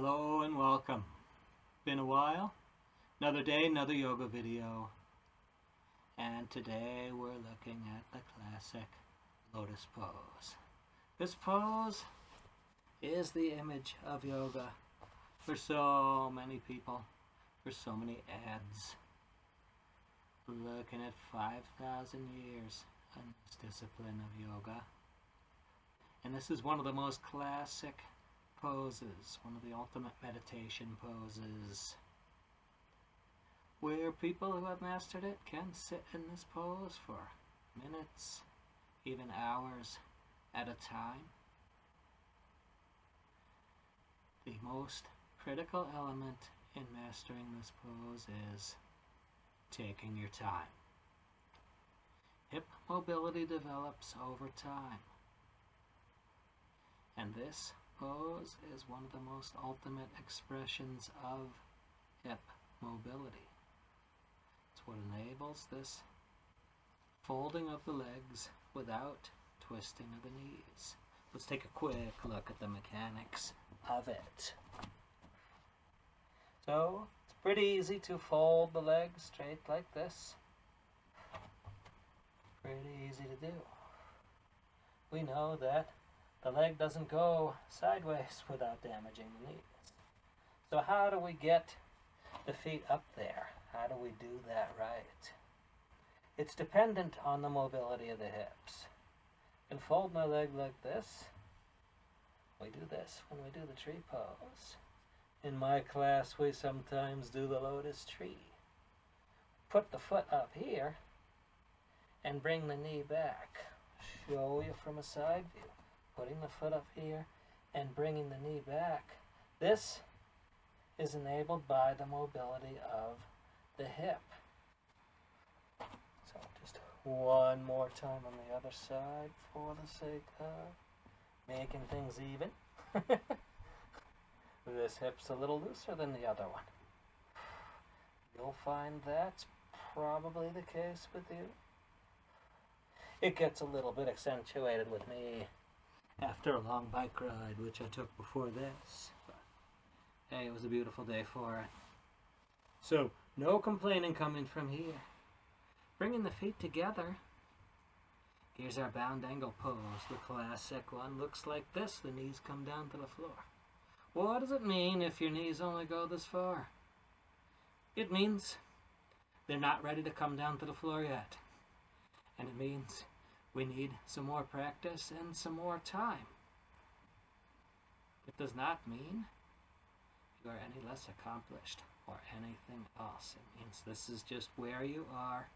Hello and welcome. Been a while. Another day, another yoga video. And today we're looking at the classic Lotus Pose. This pose is the image of yoga for so many people, for so many ads. Looking at 5,000 years in this discipline of yoga. And this is one of the most classic poses, one of the ultimate meditation poses, where people who have mastered it can sit in this pose for minutes, even hours at a time. The most critical element in mastering this pose is taking your time. Hip mobility develops over time, and this pose is one of the most ultimate expressions of hip mobility. It's what enables this folding of the legs without twisting of the knees. Let's take a quick look at the mechanics of it. So, it's pretty easy to fold the legs straight like this. Pretty easy to do. We know that the leg doesn't go sideways without damaging the knees. So how do we get the feet up there? How do we do that right? It's dependent on the mobility of the hips. I can fold my leg like this. We do this when we do the tree pose. In my class, we sometimes do the lotus tree. Put the foot up here and bring the knee back. Show you from a side view. Putting the foot up here and bringing the knee back. This is enabled by the mobility of the hip. So just one more time on the other side for the sake of making things even. This hip's a little looser than the other one. You'll find that's probably the case with you. It gets a little bit accentuated with me after a long bike ride, which I took before this. But, hey, it was a beautiful day for it. So, no complaining coming from here. Bringing the feet together. Here's our bound angle pose. The classic one looks like this. The knees come down to the floor. What does it mean if your knees only go this far? It means they're not ready to come down to the floor yet. And it means we need some more practice and some more time. It does not mean you are any less accomplished or anything else. It means this is just where you are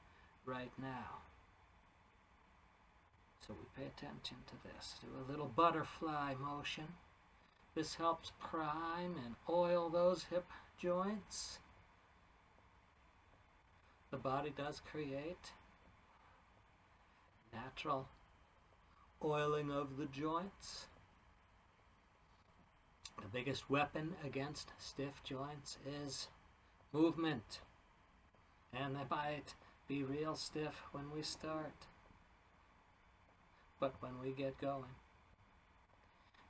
right now. So we pay attention to this. Do a little butterfly motion. This helps prime and oil those hip joints. The body does create natural oiling of the joints. The biggest weapon against stiff joints is movement. And they might be real stiff when we start. But when we get going,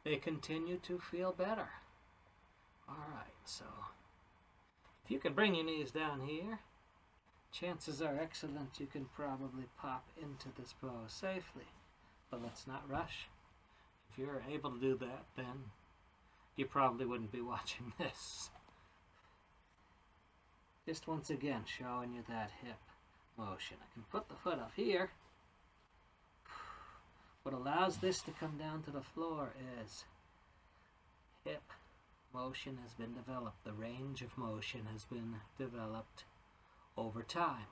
they continue to feel better. Alright, so if you can bring your knees down here, chances are excellent you can probably pop into this pose safely. But let's not rush. If you're able to do that, then you probably wouldn't be watching this. Just once again, showing you that hip motion. I can put the foot up here. What allows this to come down to the floor is hip motion has been developed. The range of motion has been developed over time.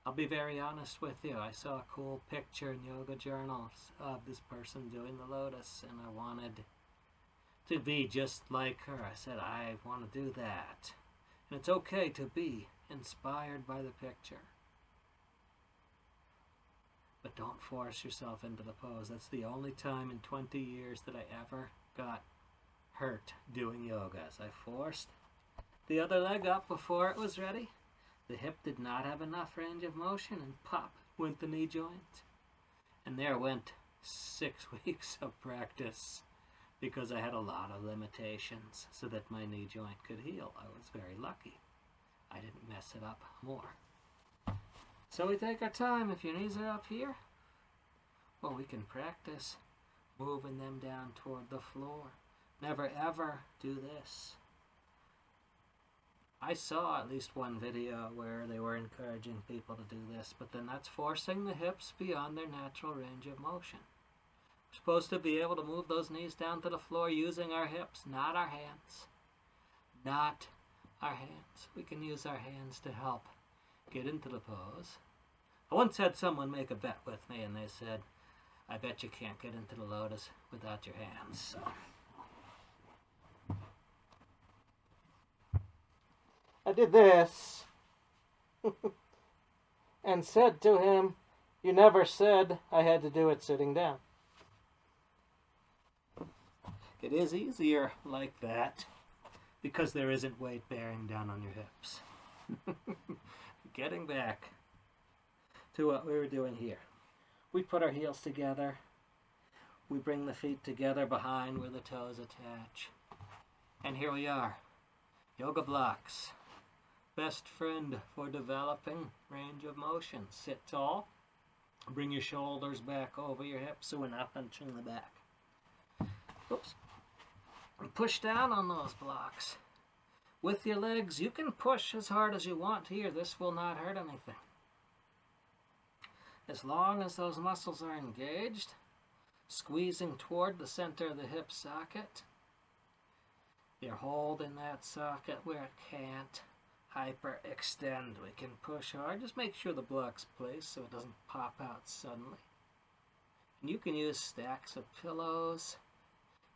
I'll be very honest with you. I saw a cool picture in yoga journals of this person doing the lotus, and I wanted to be just like her. I said, I want to do that. And it's okay to be inspired by the picture. But don't force yourself into the pose. That's the only time in 20 years that I ever got hurt doing yoga. As I forced the other leg up before it was ready, the hip did not have enough range of motion, and pop went the knee joint. And there went 6 weeks of practice because I had a lot of limitations so that my knee joint could heal. I was very lucky. I didn't mess it up more. So we take our time. If your knees are up here, well, we can practice moving them down toward the floor. Never ever do this. I saw at least one video where they were encouraging people to do this, but then that's forcing the hips beyond their natural range of motion. We're supposed to be able to move those knees down to the floor using our hips, not our hands. Not our hands. We can use our hands to help get into the pose. I once had someone make a bet with me and they said, I bet you can't get into the lotus without your hands. So I did this and said to him, you never said I had to do it sitting down. It is easier like that because there isn't weight bearing down on your hips. Getting back to what we were doing here. We put our heels together. We bring the feet together behind where the toes attach. And here we are. Yoga blocks. Best friend for developing range of motion. Sit tall. Bring your shoulders back over your hips so we're not punching the back. Oops. And push down on those blocks. With your legs, you can push as hard as you want here. This will not hurt anything. As long as those muscles are engaged, squeezing toward the center of the hip socket, you're holding that socket where it can't hyperextend. We can push hard. Just make sure the block's placed so it doesn't pop out suddenly. And you can use stacks of pillows.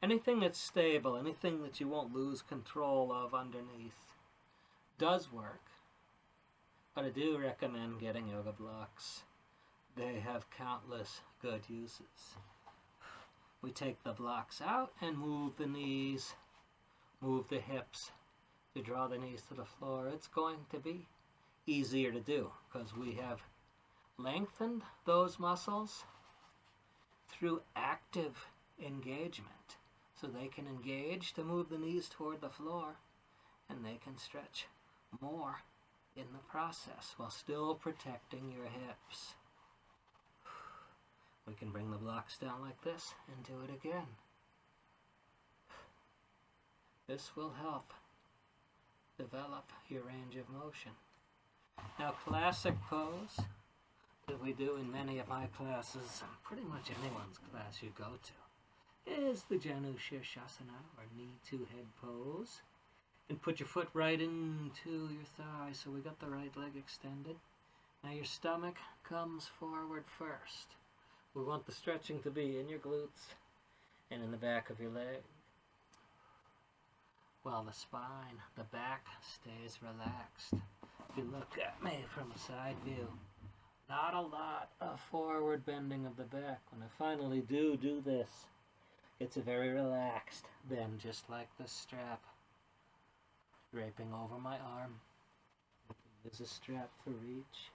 Anything that's stable, anything that you won't lose control of underneath does work. But I do recommend getting yoga blocks. They have countless good uses. We take the blocks out and move the knees, move the hips to draw the knees to the floor. It's going to be easier to do because we have lengthened those muscles through active engagement. So they can engage to move the knees toward the floor and they can stretch more in the process while still protecting your hips. We can bring the blocks down like this and do it again. This will help develop your range of motion. Now, classic pose that we do in many of my classes, and pretty much anyone's class you go to, is the Janu Shirshasana, or knee to head pose. And put your foot right into your thigh so we got the right leg extended. Now your stomach comes forward first. We want the stretching to be in your glutes and in the back of your leg, while the spine, the back, stays relaxed. If you look at me from a side view, not a lot of forward bending of the back. When I finally do this, it's a very relaxed bend, just like this strap draping over my arm. Use a strap for reach.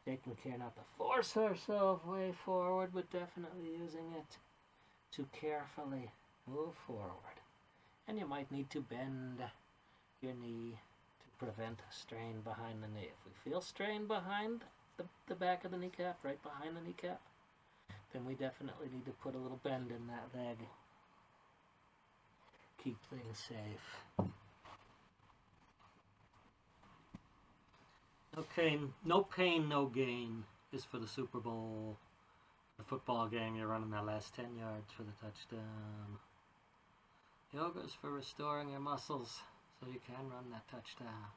Taking care not to force ourselves way forward, but definitely using it to carefully move forward. And you might need to bend your knee to prevent a strain behind the knee. If we feel strain behind the back of the kneecap, right behind the kneecap, then we definitely need to put a little bend in that leg. Keep things safe. Okay, no pain, no gain is for the Super Bowl. The football game, you're running that last 10 yards for the touchdown. Yoga is for restoring your muscles so you can run that touchdown.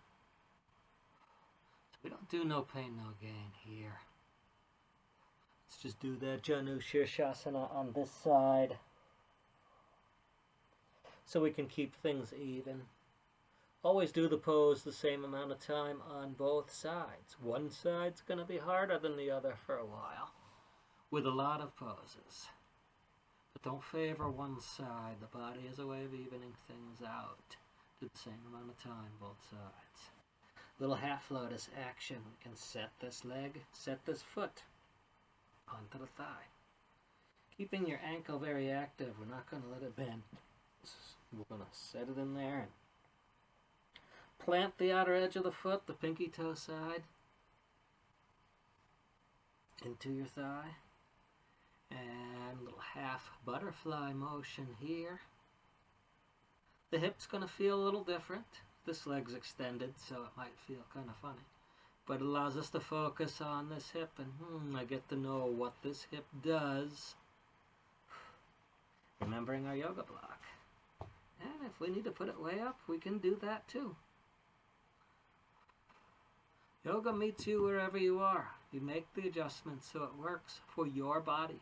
So we don't do no pain, no gain here. Let's just do that Janu Shirshasana on this side so we can keep things even. Always do the pose the same amount of time on both sides. One side's going to be harder than the other for a while with a lot of poses. But don't favor one side. The body has a way of evening things out. Do the same amount of time, both sides. Little half lotus action. We can set this leg, set this foot onto the thigh. Keeping your ankle very active. We're not going to let it bend. We're going to set it in there and plant the outer edge of the foot, the pinky toe side, into your thigh. And a little half butterfly motion here. The hip's going to feel a little different. This leg's extended, so it might feel kind of funny. But it allows us to focus on this hip, and I get to know what this hip does. Remembering our yoga block. And if we need to put it way up, we can do that too. Yoga meets you wherever you are. You make the adjustments so it works for your body,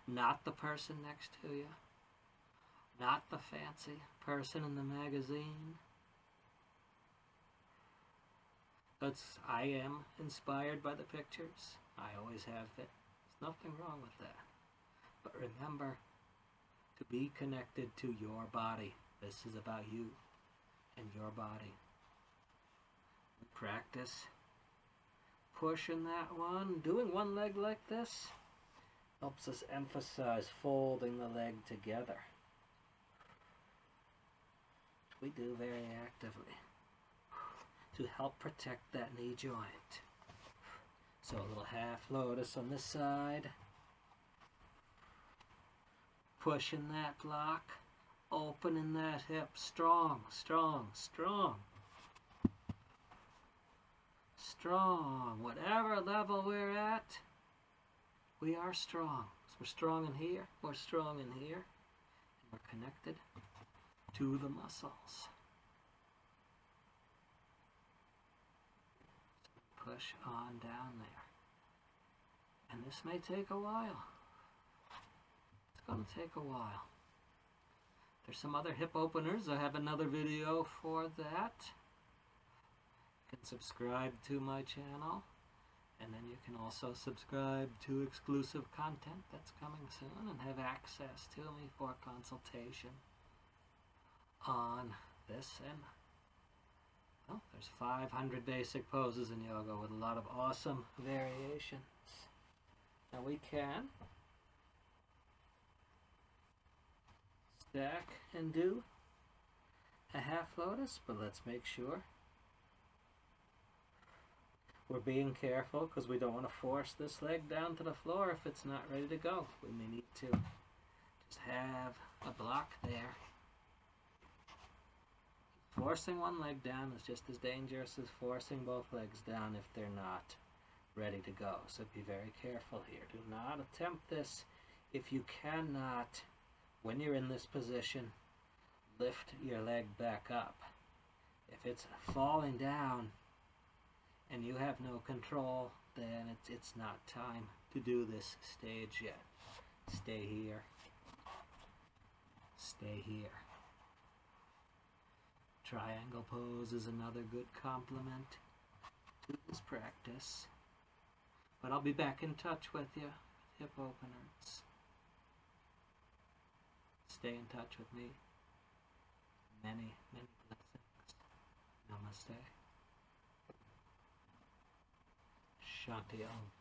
not the person next to you, not the fancy person in the magazine. I am inspired by the pictures. I always have been. There's nothing wrong with that. But remember to be connected to your body. This is about you and your body. We practice pushing that one. Doing one leg like this helps us emphasize folding the leg together, which we do very actively, to help protect that knee joint. So a little half lotus on this side. Pushing that block, opening that hip, strong, strong, strong. Strong. Whatever level we're at, we are strong. So we're strong in here, we're strong in here, and we're connected to the muscles. Push on down there. And this may take a while. It's going to take a while. There's some other hip openers. I have another video for that. You can subscribe to my channel. And then you can also subscribe to exclusive content that's coming soon and have access to me for consultation on this. And well, there's 500 basic poses in yoga with a lot of awesome variations. Now we can stack and do a half lotus, but let's make sure we're being careful because we don't want to force this leg down to the floor if it's not ready to go. We may need to just have a block there. Forcing one leg down is just as dangerous as forcing both legs down if they're not ready to go. So be very careful here. Do not attempt this if you cannot, when you're in this position, lift your leg back up. If it's falling down and you have no control, then it's not time to do this stage yet. Stay here. Stay here. Triangle pose is another good complement to this practice. But I'll be back in touch with you, hip openers. Stay in touch with me. Many, many blessings. Namaste. Shanti Om.